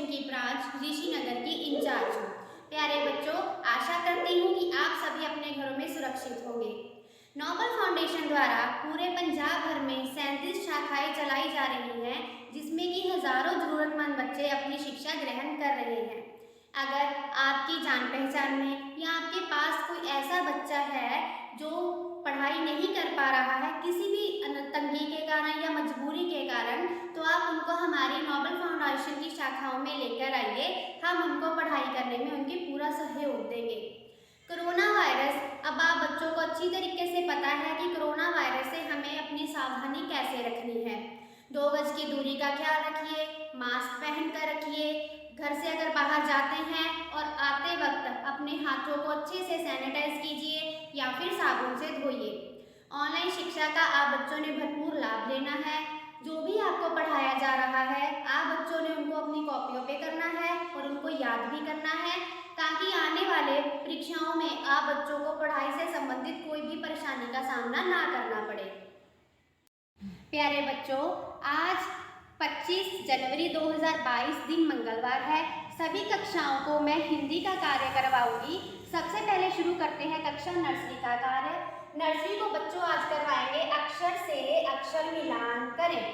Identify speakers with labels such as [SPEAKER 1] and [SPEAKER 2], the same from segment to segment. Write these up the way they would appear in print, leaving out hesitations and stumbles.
[SPEAKER 1] की ब्रांच ऋषिनगर की इंचार्ज हूँ। प्यारे बच्चों, आशा करती हूँ कि आप सभी अपने घरों में सुरक्षित होंगे। नोबल फाउंडेशन द्वारा पूरे पंजाब भर में 37 शाखाएं चलाई जा रही हैं, जिसमें कि हजारों जरूरतमंद बच्चे अपनी शिक्षा ग्रहण कर रहे हैं। अगर आपकी जान पहचान में या आपके पास कोई ऐसा बच्चा है जो पढ़ाई नहीं कर पा रहा है किसी भी तंगी के कारण या मजबूरी के कारण, तो आप उनको हमारी नोबल फाउंडेशन की शाखाओं में लेकर आइए। हम उनको पढ़ाई करने में उनकी पूरा सहयोग देंगे। कोरोना वायरस, अब आप बच्चों को अच्छी तरीके से पता है कि कोरोना वायरस से हमें अपनी सावधानी कैसे रखनी है। 2 गज की दूरी का ख्याल रखिए, मास्क पहन कर रखिए, घर से अगर बाहर जाते हैं और आते वक्त अपने हाथों को अच्छे से सैनिटाइज कीजिए या फिर साबुन से धोइए। ऑनलाइन शिक्षा का आप बच्चों ने भरपूर लाभ लेना है। जो भी आपको पढ़ाया जा रहा है, आप बच्चों ने उनको अपनी कॉपियों पे करना है और उनको याद भी करना है, ताकि आने वाले परीक्षाओं में आप बच्चों को पढ़ाई से संबंधित कोई भी परेशानी का सामना ना करना पड़े। प्यारे बच्चों, आज 25 जनवरी 2022 दिन मंगलवार है। सभी कक्षाओं को मैं हिंदी का कार्य करवाऊंगी। सबसे पहले शुरू करते हैं कक्षा नर्सरी का कार्य। नर्सरी को बच्चों आज करवाएंगे अक्षर से अक्षर मिलान करें।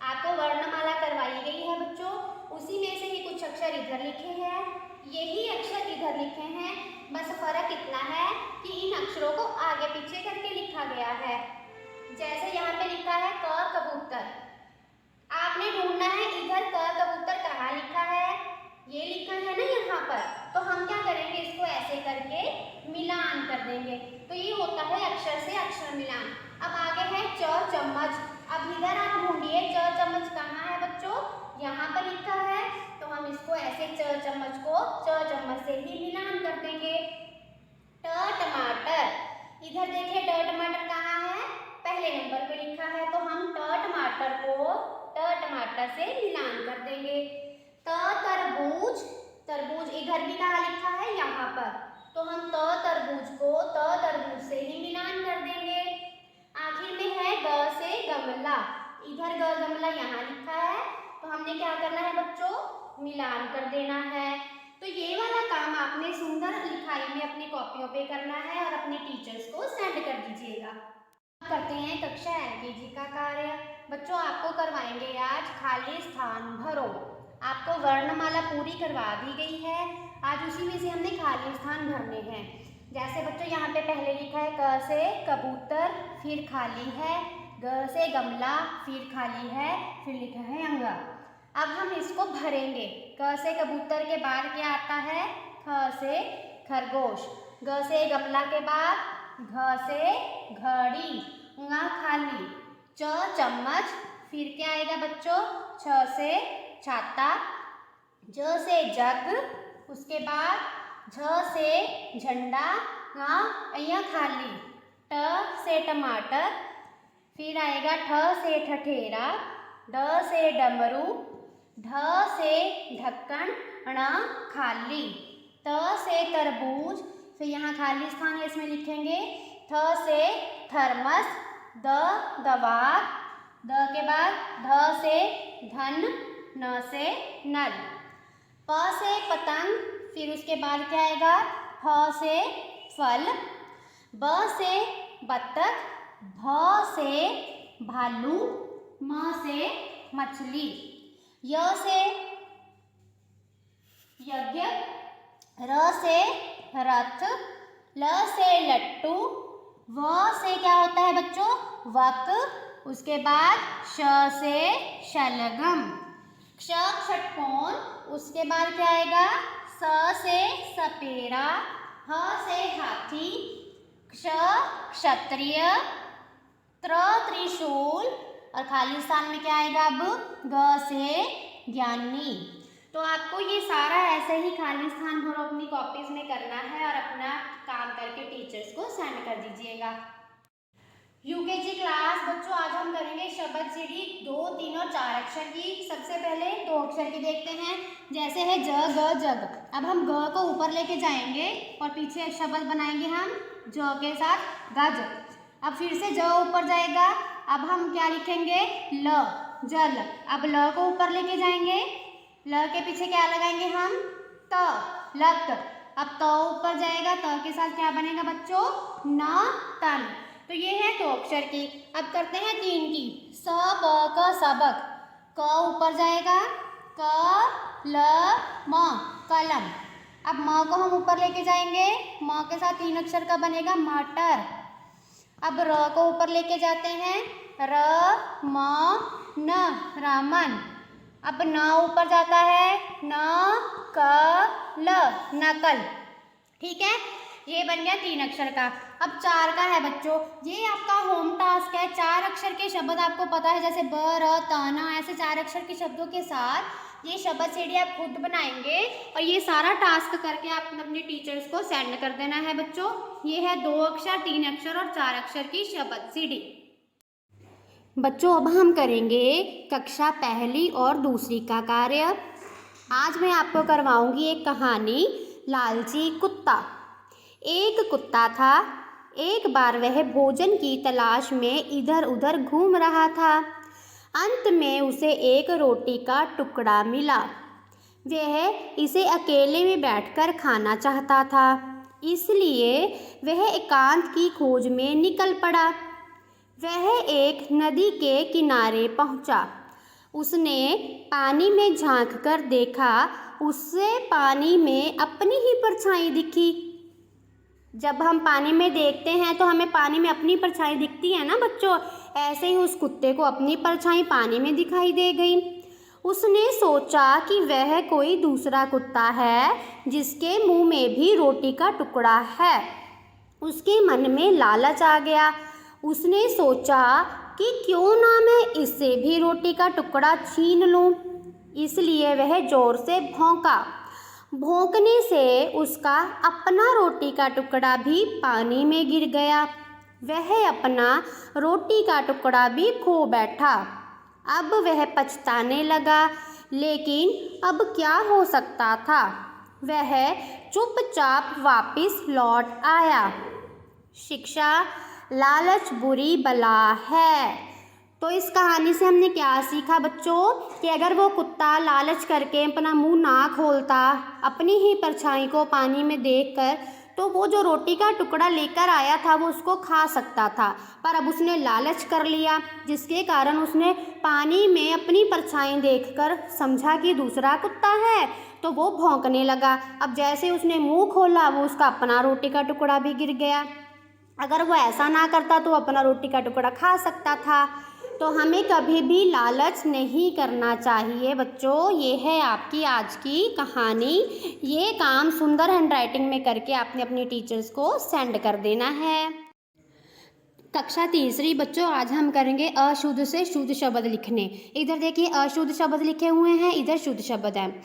[SPEAKER 1] आपको वर्णमाला करवाई गई है बच्चों, उसी में से ही कुछ अक्षर इधर लिखे हैं, यही अक्षर इधर लिखे हैं। बस फर्क इतना है कि इन अक्षरों को आगे पीछे करके लिखा गया है। जैसे यहाँ पे लिखा है क कबूतर, आपने ढूंढना है इधर क कबूतर कहाँ लिखा है, ये लिखा है ना यहाँ पर। तो हम क्या करेंगे, इसको ऐसे करके मिलान कर देंगे, तो ये होता है अक्षर से अक्षर मिलान। अब आगे है च चम्मच। अब इधर आप ढूंढिए च चम्मच कहाँ है बच्चों, यहाँ पर लिखा है, तो हम इसको ऐसे च चम्मच को च चम्मच से ही मिलान कर देंगे। ट टमाटर, इधर देखिए ट टमाटर कहाँ है, पहले नंबर पे लिखा है, तो हम ट टमाटर को ट टमाटर से मिलान कर देंगे। त तरबूज, तरबूज इधर भी कहाँ लिखा है, यहाँ पर, तो हम त तरबूज को त तरबूज से ही मिलान कर देंगे। आखिर में है ग से गमला, इधर ग गमला यहाँ लिखा है, तो हमने क्या करना है बच्चों, मिलान कर देना है। तो ये वाला काम आपने सुंदर लिखाई में अपनी कॉपियों पे करना है और अपने टीचर्स को सेंड कर दीजिएगा। करते हैं कक्षा LKG का कार्य। बच्चों आपको करवाएंगे आज खाली स्थान भरो। आपको वर्णमाला पूरी करवा दी गई है, आज उसी में से हमने खाली स्थान भरने हैं। जैसे बच्चों यहाँ पे पहले लिखा है क से कबूतर, फिर खाली है, ग से गमला, फिर खाली है, फिर लिखा है अंगा। अब हम इसको भरेंगे। क से कबूतर के बाद क्या आता है, ख से खरगोश, ग से गमला के बाद घ से घड़ी, ङ खाली, च चम्मच, फिर क्या आएगा बच्चों, छ से छाता, ज से जग, उसके बाद झ से झंडा, ङ खाली, ट से टमाटर, फिर आएगा ठ से ठठेरा, ड से डमरू, ढ से ढक्कन, ण खाली, त से तरबूज, फिर यहाँ खाली स्थान है इसमें लिखेंगे, थ से थर्मस, द दवात, द के बाद ध से धन, न से नल, प से पतंग, फिर उसके बाद क्या आएगा, फ से फल, ब से बत्तख, भ से भालू, म से मछली, य से यज्ञ, र से रथ, ल से लट्टू, व से क्या होता है बच्चों, वक, उसके बाद श से शलगम, क्ष षटकोण, उसके बाद क्या आएगा, स से सपेरा, ह से हाथी, क्ष क्षत्रिय, त्र त्रिशूल, और खाली स्थान में क्या आएगा अब, ग से ज्ञानी। तो आपको ये सारा ऐसे ही खाली स्थान भरो अपनी कॉपीज में करना है और अपना काम करके टीचर्स को सेंड कर दीजिएगा। UKG क्लास बच्चों, आज हम करेंगे शब्द सीढ़ी 2, 3 और 4 अक्षर की। सबसे पहले 2 अक्षर की देखते हैं, जैसे है ज ग जग। अब हम ग को ऊपर लेके जाएंगे और पीछे शब्द बनाएंगे हम ज के साथ गज। अब फिर से ज ऊपर जाएगा, अब हम क्या लिखेंगे, ल जल। अब ल को ऊपर लेके जाएंगे, ल के पीछे क्या लगाएंगे हम? त, लत। अब त ऊपर जाएगा, त के साथ क्या बनेगा बच्चों? न, तन। तो ये है 2 अक्षर की। अब करते हैं 3 की। स ब क सबक। क ऊपर जाएगा, क ल म कलम। अब म को हम ऊपर लेके जाएंगे, म के साथ 3 अक्षर का बनेगा मटर। अब र को ऊपर लेके जाते हैं, र म न रामन। अब न ऊपर जाता है, न क ल नकल। ठीक है, ये बन गया 3 अक्षर का। अब 4 का है बच्चों, ये आपका होम टास्क है। 4 अक्षर के शब्द आपको पता है, जैसे ब र त न, ऐसे 4 अक्षर के शब्दों के साथ ये शब्द सीढ़ी आप खुद बनाएंगे और ये सारा टास्क करके आप अपने टीचर्स को सेंड कर देना है बच्चों। ये है 2 अक्षर, 3 अक्षर और 4 अक्षर की शब्द सीढ़ी। बच्चों अब हम करेंगे कक्षा पहली और दूसरी का कार्य। आज मैं आपको करवाऊंगी एक कहानी, लालची कुत्ता। एक कुत्ता था। एक बार वह भोजन की तलाश में इधर उधर घूम रहा था। अंत में उसे एक रोटी का टुकड़ा मिला। वह इसे अकेले में बैठकर खाना चाहता था, इसलिए वह एकांत की खोज में निकल पड़ा। वह एक नदी के किनारे पहुंचा। उसने पानी में झांक कर देखा, उसे पानी में अपनी ही परछाई दिखी। जब हम पानी में देखते हैं तो हमें पानी में अपनी परछाई दिखती है ना बच्चों, ऐसे ही उस कुत्ते को अपनी परछाई पानी में दिखाई दे गई। उसने सोचा कि वह कोई दूसरा कुत्ता है जिसके मुंह में भी रोटी का टुकड़ा है। उसके मन में लालच आ गया। उसने सोचा कि क्यों ना मैं इससे भी रोटी का टुकड़ा छीन लूं। इसलिए वह जोर से भौंका। भौंकने से उसका अपना रोटी का टुकड़ा भी पानी में गिर गया। वह अपना रोटी का टुकड़ा भी खो बैठा। अब वह पछताने लगा, लेकिन अब क्या हो सकता था। वह चुपचाप वापस लौट आया। शिक्षा, लालच बुरी बला है। तो इस कहानी से हमने क्या सीखा बच्चों, कि अगर वो कुत्ता लालच करके अपना मुंह ना खोलता, अपनी ही परछाई को पानी में देखकर, तो वो जो रोटी का टुकड़ा लेकर आया था वो उसको खा सकता था। पर अब उसने लालच कर लिया, जिसके कारण उसने पानी में अपनी परछाई देखकर समझा कि दूसरा कुत्ता है, तो वो भौंकने लगा। अब जैसे उसने मुंह खोला, वो उसका अपना रोटी का टुकड़ा भी गिर गया। अगर वो ऐसा ना करता तो अपना रोटी का टुकड़ा खा सकता था। तो हमें कभी भी लालच नहीं करना चाहिए बच्चों। ये है आपकी आज की कहानी। ये काम सुंदर हैंडराइटिंग में करके आपने अपनी टीचर्स को सेंड कर देना है। कक्षा तीसरी बच्चों, आज हम करेंगे अशुद्ध से शुद्ध शब्द लिखने। इधर देखिए अशुद्ध शब्द लिखे हुए हैं, इधर शुद्ध शब्द हैं।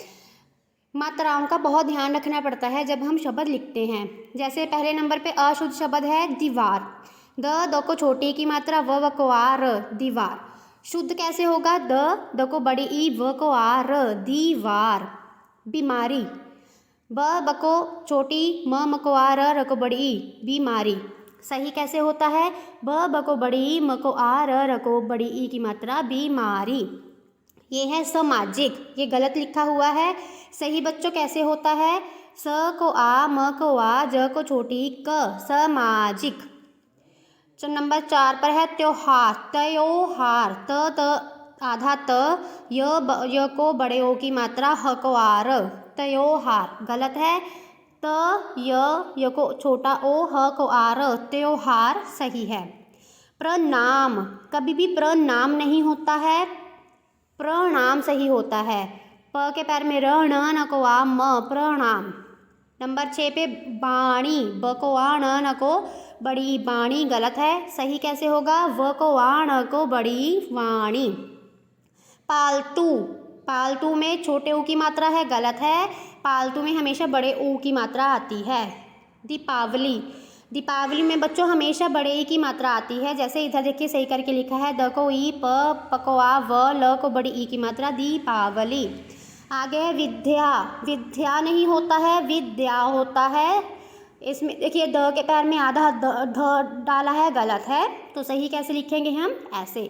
[SPEAKER 1] मात्राओं का बहुत ध्यान रखना पड़ता है जब हम शब्द लिखते हैं। जैसे पहले नंबर पे अशुद्ध शब्द है दीवार। द को छोटी की मात्रा, व को आ र, दीवार। शुद्ध कैसे होगा? द को बड़ी ई, व को आ र, दीवार। बीमारी। ब को छोटी, म को आ र को बड़ी ई, बीमारी। सही कैसे होता है? ब को बड़ी ई, म को आ र को बड़ी ई की मात्रा, बीमारी। ये है सामाजिक, ये गलत लिखा हुआ है। सही बच्चों कैसे होता है? स को आ, म को आ, ज को छोटी क, सामाजिक। नंबर 4 पर है त्योहार। त्योहार। आधा त, य को बड़े ओ की मात्रा, ह को आ र, त्योहार। गलत है। य को छोटा ओ, ह को आ र, त्योहार सही है। प्रणाम। कभी भी प्रणाम नहीं होता है, प्रणाम सही होता है। प के पैर में र, न को आ, म, प्रणाम। नंबर 6 पे बाणी। ब को आ, न को बड़ी बाणी। गलत है। सही कैसे होगा? व को आ, न को बड़ी वाणी। पालतू। पालतू में छोटे ऊ की मात्रा है, गलत है। पालतू में हमेशा बड़े ऊ की मात्रा आती है। दीपावली। दीपावली में बच्चों हमेशा बड़े ई की मात्रा आती है। जैसे इधर देखिए सही करके लिखा है, द को ई, प को आ, व, ल को बड़ी ई की मात्रा, दीपावली। आगे है विद्या। विद्या नहीं होता है, विद्या होता है। इसमें देखिए द के पैर में आधा ध डाला है, गलत है। तो सही कैसे लिखेंगे हम? ऐसे।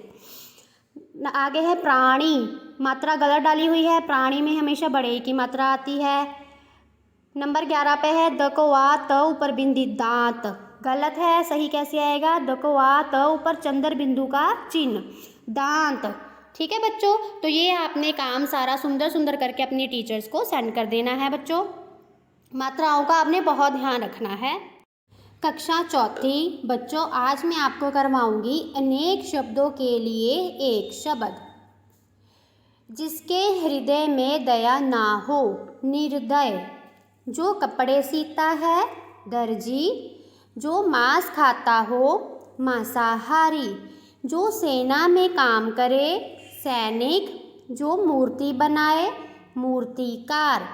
[SPEAKER 1] आगे है प्राणी, मात्रा गलत डाली हुई है, प्राणी में हमेशा बड़े की मात्रा आती है। नंबर 11 पे है द को आ त ऊपर बिंदी दांत, गलत है, सही कैसे आएगा? द को आ त ऊपर चंद्र बिंदु का चिन्ह, दांत। ठीक है बच्चों, तो ये आपने काम सारा सुंदर सुंदर करके अपनी टीचर्स को सेंड कर देना है बच्चों। मात्राओं का आपने बहुत ध्यान रखना है। कक्षा चौथी बच्चों, आज मैं आपको करवाऊंगी अनेक शब्दों के लिए एक शब्द। जिसके हृदय में दया ना हो, निर्दय। जो कपड़े सीता है, दर्जी। जो मांस खाता हो, मांसाहारी। जो सेना में काम करे, सैनिक। जो मूर्ति बनाए, मूर्तिकार।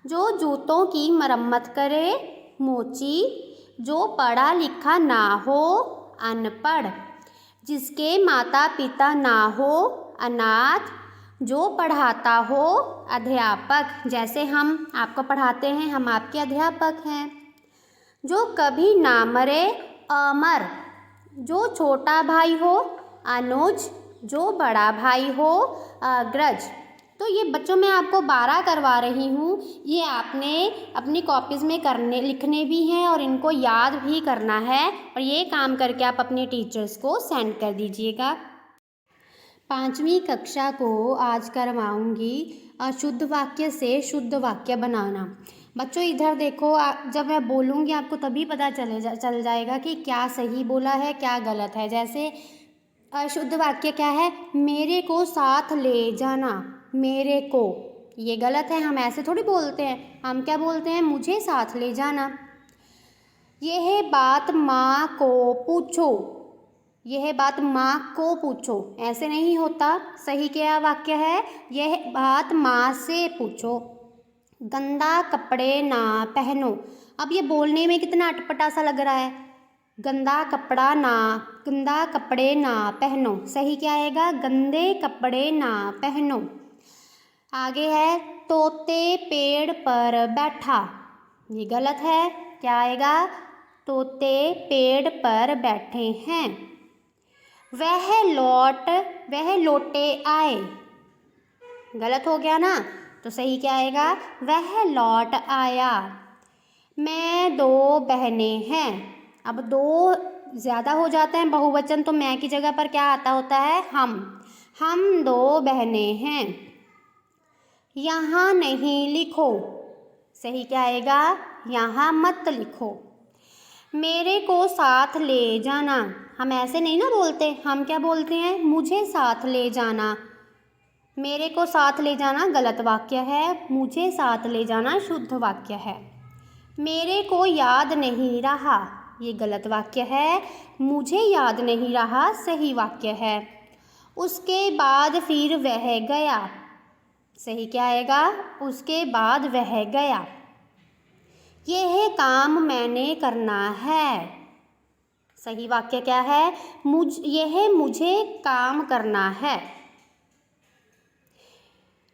[SPEAKER 1] जो जूतों की मरम्मत करे, मोची। जो पढ़ा लिखा ना हो, अनपढ़। जिसके माता पिता ना हो, अनाथ। जो पढ़ाता हो, अध्यापक। जैसे हम आपको पढ़ाते हैं, हम आपके अध्यापक हैं। जो कभी ना मरे, अमर। जो छोटा भाई हो, अनुज। जो बड़ा भाई हो, अग्रज। तो ये बच्चों मैं आपको 12 करवा रही हूँ, ये आपने अपनी कॉपीज़ में लिखने भी हैं और इनको याद भी करना है, और ये काम करके आप अपने टीचर्स को सेंड कर दीजिएगा। 5वीं कक्षा को आज करवाऊँगी अशुद्ध वाक्य से शुद्ध वाक्य बनाना। बच्चों इधर देखो, जब मैं बोलूँगी आपको तभी पता चल जाएगा कि क्या सही बोला है, क्या गलत है। जैसे अशुद्ध वाक्य क्या है? मेरे को साथ ले जाना, मेरे को, ये गलत है, हम ऐसे थोड़ी बोलते हैं। हम क्या बोलते हैं? मुझे साथ ले जाना। यह बात माँ को पूछो, यह बात माँ को पूछो, ऐसे नहीं होता। सही क्या वाक्य है? यह बात माँ से पूछो। गंदा कपड़े ना पहनो। अब ये बोलने में कितना अटपटा सा लग रहा है। गंदा कपड़े ना पहनो, सही क्या आएगा? गंदे कपड़े ना पहनो। आगे है तोते पेड़ पर बैठा, ये गलत है, क्या आएगा? तोते पेड़ पर बैठे हैं। वह लौटे आए, गलत हो गया ना, तो सही क्या आएगा? वह लौट आया। मैं 2 बहनें हैं। अब 2 ज़्यादा हो जाते हैं बहुवचन, तो मैं की जगह पर क्या आता होता है? हम 2 बहनें हैं। यहाँ नहीं लिखो, सही क्या आएगा? यहाँ मत लिखो। मेरे को साथ ले जाना, हम ऐसे नहीं ना बोलते, हम क्या बोलते हैं? मुझे साथ ले जाना। मेरे को साथ ले जाना गलत वाक्य है, मुझे साथ ले जाना शुद्ध वाक्य है। मेरे को याद नहीं रहा, ये गलत वाक्य है, मुझे याद नहीं रहा सही वाक्य है। उसके बाद फिर वह गया, सही क्या आएगा? उसके बाद वह गया। यह काम मैंने करना है, सही वाक्य क्या है? यह मुझे काम करना है।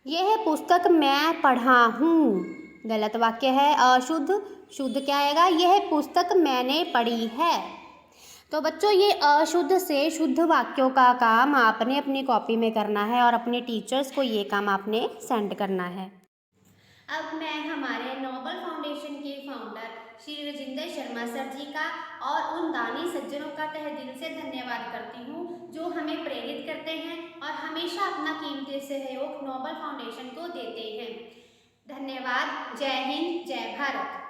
[SPEAKER 1] यह पुस्तक मैं पढ़ा हूँ, गलत वाक्य है, अशुद्ध। शुद्ध क्या आएगा? यह पुस्तक मैंने पढ़ी है। तो बच्चों ये अशुद्ध से शुद्ध वाक्यों का काम आपने अपनी कॉपी में करना है और अपने टीचर्स को ये काम आपने सेंड करना है। अब मैं हमारे नोबल फाउंडेशन के फाउंडर श्री राजेंद्र शर्मा सर जी का और उन दानी सज्जनों का तहे दिल से धन्यवाद करती हूँ जो हमें प्रेरित करते हैं और हमेशा अपना कीमती सहयोग नोबल फाउंडेशन को देते हैं। धन्यवाद। जय हिंद, जय भारत।